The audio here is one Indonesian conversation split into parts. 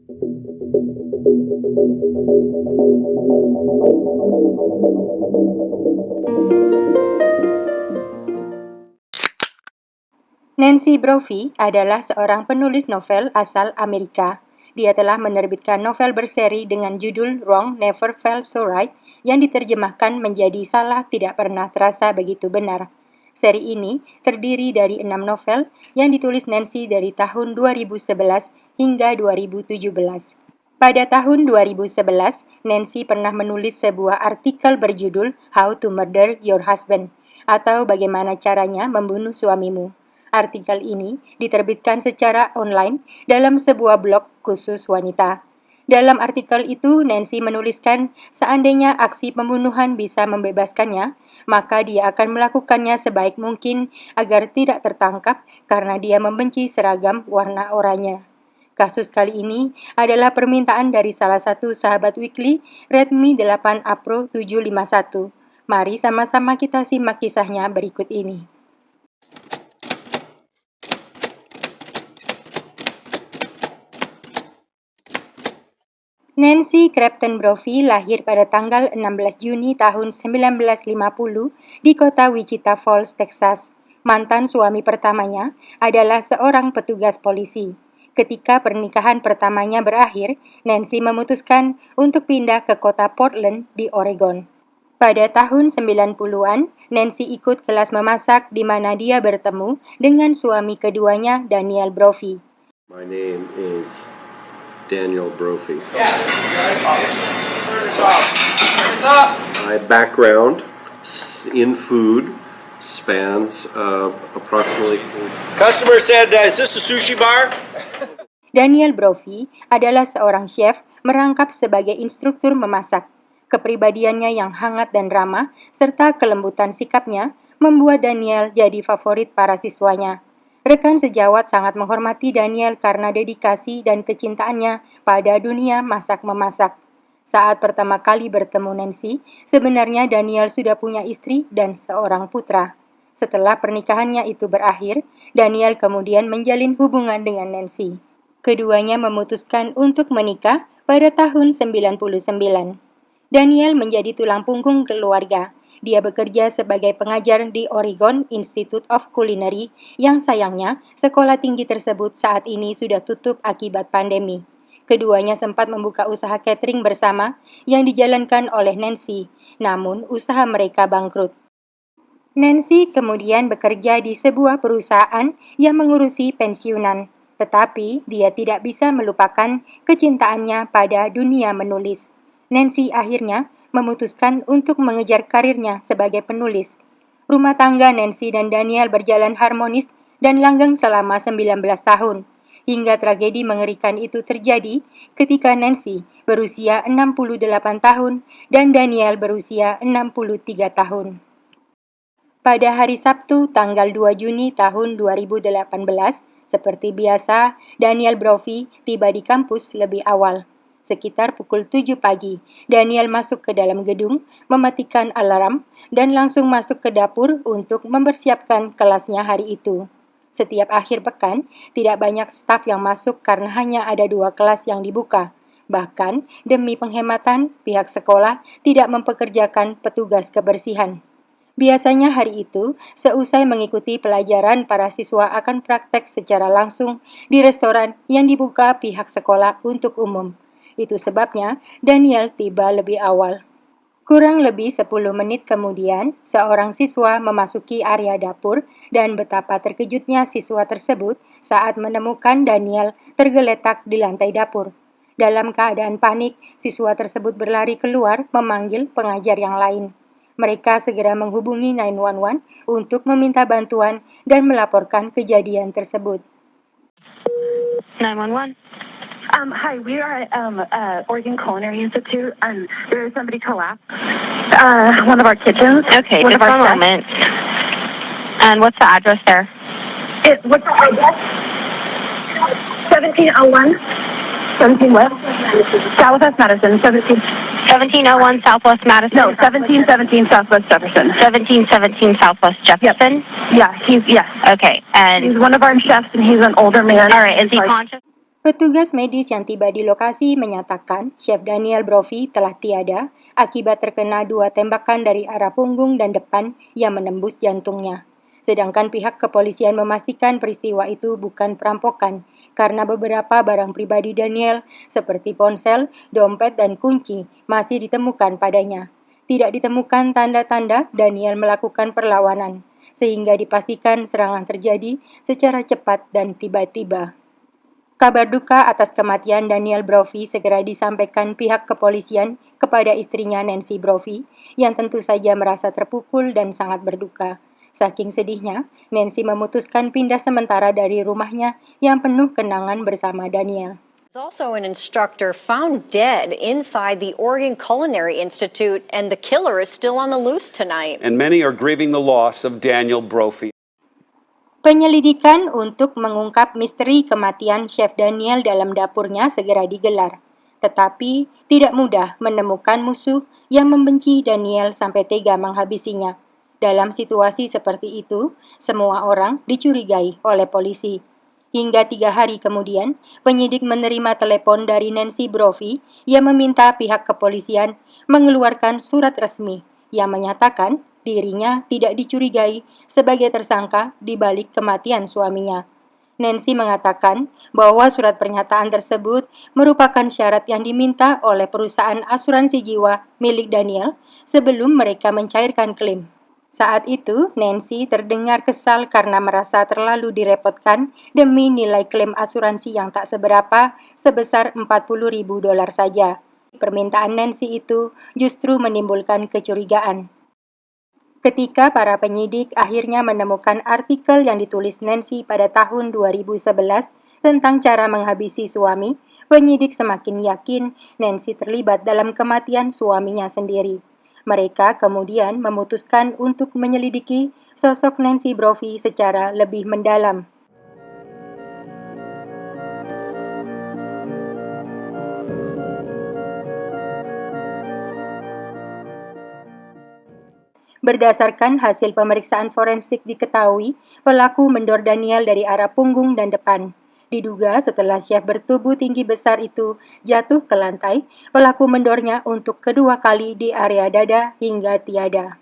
Nancy Brophy adalah seorang penulis novel asal Amerika. Dia telah menerbitkan novel berseri dengan judul Wrong Never Felt So Right yang diterjemahkan menjadi Salah Tidak Pernah Terasa Begitu Benar. Seri ini terdiri dari 6 novel yang ditulis Nancy dari tahun 2011 hingga 2017. Pada tahun 2011, Nancy pernah menulis sebuah artikel berjudul How to Murder Your Husband atau Bagaimana Caranya Membunuh Suamimu. Artikel ini diterbitkan secara online dalam sebuah blog khusus wanita. Dalam artikel itu, Nancy menuliskan seandainya aksi pembunuhan bisa membebaskannya, maka dia akan melakukannya sebaik mungkin agar tidak tertangkap karena dia membenci seragam warna oranye. Kasus kali ini adalah permintaan dari salah satu sahabat Weekly, Redmi 8 April 751. Mari sama-sama kita simak kisahnya berikut ini. Nancy Crafton Brophy lahir pada tanggal 16 Juni tahun 1950 di kota Wichita Falls, Texas. Mantan suami pertamanya adalah seorang petugas polisi. Ketika pernikahan pertamanya berakhir, Nancy memutuskan untuk pindah ke kota Portland di Oregon. Pada tahun 90-an, Nancy ikut kelas memasak di mana dia bertemu dengan suami keduanya, Daniel Brophy. My name is Daniel Brophy. My background in food spans approximately. Customer said, is this a sushi bar? Daniel Brophy adalah seorang chef merangkap sebagai instruktur memasak. Kepribadiannya yang hangat dan ramah, serta kelembutan sikapnya, membuat Daniel jadi favorit para siswanya. Rekan sejawat sangat menghormati Daniel karena dedikasi dan kecintaannya pada dunia masak-memasak. Saat pertama kali bertemu Nancy, sebenarnya Daniel sudah punya istri dan seorang putra. Setelah pernikahannya itu berakhir, Daniel kemudian menjalin hubungan dengan Nancy. Keduanya memutuskan untuk menikah pada tahun 99. Daniel menjadi tulang punggung keluarga. Dia bekerja sebagai pengajar di Oregon Institute of Culinary yang sayangnya sekolah tinggi tersebut saat ini sudah tutup akibat pandemi. Keduanya sempat membuka usaha catering bersama yang dijalankan oleh Nancy, namun usaha mereka bangkrut. Nancy kemudian bekerja di sebuah perusahaan yang mengurusi pensiunan. Tetapi dia tidak bisa melupakan kecintaannya pada dunia menulis. Nancy akhirnya memutuskan untuk mengejar karirnya sebagai penulis. Rumah tangga Nancy dan Daniel berjalan harmonis dan langgeng selama 19 tahun. Hingga tragedi mengerikan itu terjadi ketika Nancy berusia 68 tahun dan Daniel berusia 63 tahun. Pada hari Sabtu tanggal 2 Juni tahun 2018, seperti biasa, Daniel Brophy tiba di kampus lebih awal. Sekitar pukul 7 pagi, Daniel masuk ke dalam gedung, mematikan alarm, dan langsung masuk ke dapur untuk mempersiapkan kelasnya hari itu. Setiap akhir pekan, tidak banyak staf yang masuk karena hanya ada 2 kelas yang dibuka. Bahkan, demi penghematan, pihak sekolah tidak mempekerjakan petugas kebersihan. Biasanya hari itu, seusai mengikuti pelajaran, para siswa akan praktek secara langsung di restoran yang dibuka pihak sekolah untuk umum. Itu sebabnya Daniel tiba lebih awal. Kurang lebih 10 menit kemudian, seorang siswa memasuki area dapur dan betapa terkejutnya siswa tersebut saat menemukan Daniel tergeletak di lantai dapur. Dalam keadaan panik, siswa tersebut berlari keluar memanggil pengajar yang lain. Mereka segera menghubungi 911 untuk meminta bantuan dan melaporkan kejadian tersebut. 911. Hi, we are at Oregon Culinary Institute, and there is somebody collapsed. One of our kitchens. Okay, just one moment. And what's the address there? What's the address? 1701. 17 what? Southwest Madison. 1701 Southwest Madison. No, 1717 Southwest Jefferson. 1717 Southwest Jefferson. Yep. Yeah, yes. Okay, and he's one of our chefs, and he's an older man. All right, is he conscious? Petugas medis yang tiba di lokasi menyatakan Chef Daniel Brophy telah tiada akibat terkena 2 tembakan dari arah punggung dan depan yang menembus jantungnya. Sedangkan pihak kepolisian memastikan peristiwa itu bukan perampokan karena beberapa barang pribadi Daniel seperti ponsel, dompet, dan kunci masih ditemukan padanya. Tidak ditemukan tanda-tanda Daniel melakukan perlawanan, sehingga dipastikan serangan terjadi secara cepat dan tiba-tiba. Kabar duka atas kematian Daniel Brophy segera disampaikan pihak kepolisian kepada istrinya Nancy Brophy, yang tentu saja merasa terpukul dan sangat berduka. Saking sedihnya, Nancy memutuskan pindah sementara dari rumahnya yang penuh kenangan bersama Daniel. There's also an instructor found dead inside the Oregon Culinary Institute, and the killer is still on the loose tonight. And many are grieving the loss of Daniel Brophy. Penyelidikan untuk mengungkap misteri kematian Chef Daniel dalam dapurnya segera digelar. Tetapi tidak mudah menemukan musuh yang membenci Daniel sampai tega menghabisinya. Dalam situasi seperti itu, semua orang dicurigai oleh polisi. Hingga 3 hari kemudian, penyidik menerima telepon dari Nancy Brophy yang meminta pihak kepolisian mengeluarkan surat resmi yang menyatakan dirinya tidak dicurigai sebagai tersangka di balik kematian suaminya. Nancy mengatakan bahwa surat pernyataan tersebut merupakan syarat yang diminta oleh perusahaan asuransi jiwa milik Daniel sebelum mereka mencairkan klaim. Saat itu, Nancy terdengar kesal karena merasa terlalu direpotkan demi nilai klaim asuransi yang tak seberapa sebesar $40.000 saja. Permintaan Nancy itu justru menimbulkan kecurigaan. Ketika para penyidik akhirnya menemukan artikel yang ditulis Nancy pada tahun 2011 tentang cara menghabisi suami, penyidik semakin yakin Nancy terlibat dalam kematian suaminya sendiri. Mereka kemudian memutuskan untuk menyelidiki sosok Nancy Brophy secara lebih mendalam. Berdasarkan hasil pemeriksaan forensik diketahui, pelaku mendor Daniel dari arah punggung dan depan. Diduga setelah chef bertubuh tinggi besar itu jatuh ke lantai, pelaku mendornya untuk kedua kali di area dada hingga tiada.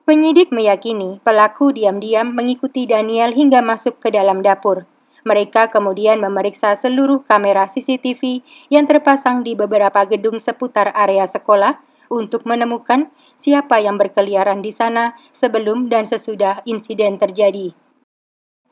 Penyidik meyakini pelaku diam-diam mengikuti Daniel hingga masuk ke dalam dapur. Mereka kemudian memeriksa seluruh kamera CCTV yang terpasang di beberapa gedung seputar area sekolah untuk menemukan siapa yang berkeliaran di sana sebelum dan sesudah insiden terjadi.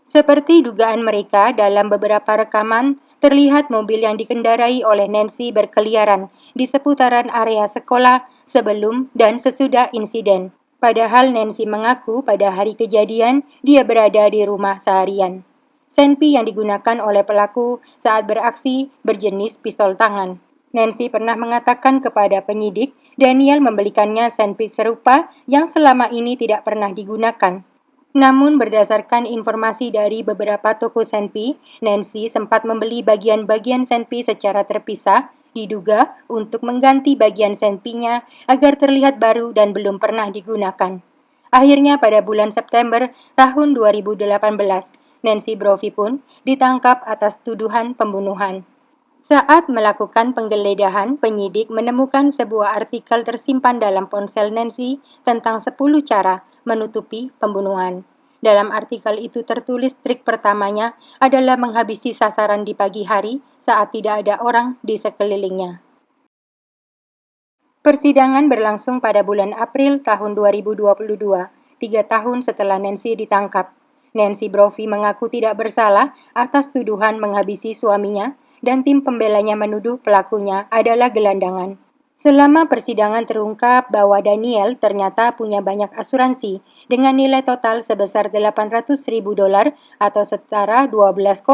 Seperti dugaan mereka, dalam beberapa rekaman terlihat mobil yang dikendarai oleh Nancy berkeliaran di seputaran area sekolah sebelum dan sesudah insiden. Padahal Nancy mengaku pada hari kejadian dia berada di rumah seharian. Senpi yang digunakan oleh pelaku saat beraksi berjenis pistol tangan. Nancy pernah mengatakan kepada penyidik Daniel membelikannya senpi serupa yang selama ini tidak pernah digunakan. Namun berdasarkan informasi dari beberapa toko senpi, Nancy sempat membeli bagian-bagian senpi secara terpisah, diduga untuk mengganti bagian senpinya agar terlihat baru dan belum pernah digunakan. Akhirnya pada bulan September tahun 2018, Nancy Brophy pun ditangkap atas tuduhan pembunuhan. Saat melakukan penggeledahan, penyidik menemukan sebuah artikel tersimpan dalam ponsel Nancy tentang 10 cara menutupi pembunuhan. Dalam artikel itu tertulis trik pertamanya adalah menghabisi sasaran di pagi hari saat tidak ada orang di sekelilingnya. Persidangan berlangsung pada bulan April tahun 2022, 3 tahun setelah Nancy ditangkap. Nancy Brophy mengaku tidak bersalah atas tuduhan menghabisi suaminya, dan tim pembelanya menuduh pelakunya adalah gelandangan. Selama persidangan terungkap bahwa Daniel ternyata punya banyak asuransi dengan nilai total sebesar $800.000 atau setara 12,5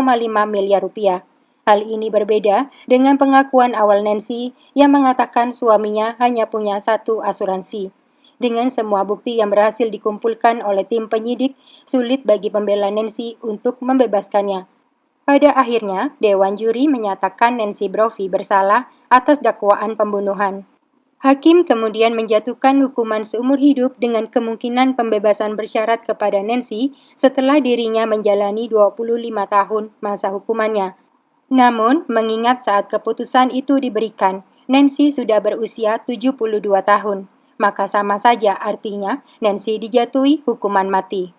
miliar rupiah. Hal ini berbeda dengan pengakuan awal Nancy yang mengatakan suaminya hanya punya 1 asuransi. Dengan semua bukti yang berhasil dikumpulkan oleh tim penyidik, sulit bagi pembela Nancy untuk membebaskannya. Pada akhirnya, Dewan Juri menyatakan Nancy Brophy bersalah atas dakwaan pembunuhan. Hakim kemudian menjatuhkan hukuman seumur hidup dengan kemungkinan pembebasan bersyarat kepada Nancy setelah dirinya menjalani 25 tahun masa hukumannya. Namun, mengingat saat keputusan itu diberikan, Nancy sudah berusia 72 tahun, maka sama saja artinya Nancy dijatuhi hukuman mati.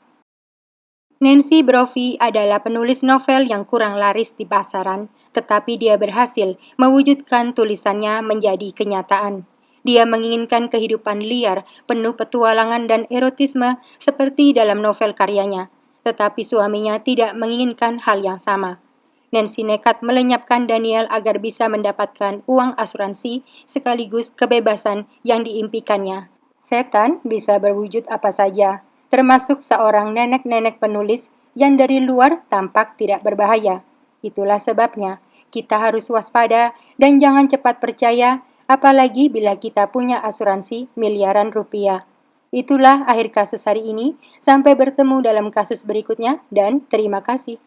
Nancy Brophy adalah penulis novel yang kurang laris di pasaran, tetapi dia berhasil mewujudkan tulisannya menjadi kenyataan. Dia menginginkan kehidupan liar, penuh petualangan dan erotisme seperti dalam novel karyanya, tetapi suaminya tidak menginginkan hal yang sama. Nancy nekat melenyapkan Daniel agar bisa mendapatkan uang asuransi sekaligus kebebasan yang diimpikannya. Setan bisa berwujud apa saja, termasuk seorang nenek-nenek penulis yang dari luar tampak tidak berbahaya. Itulah sebabnya kita harus waspada dan jangan cepat percaya, apalagi bila kita punya asuransi miliaran rupiah. Itulah akhir kasus hari ini. Sampai bertemu dalam kasus berikutnya dan terima kasih.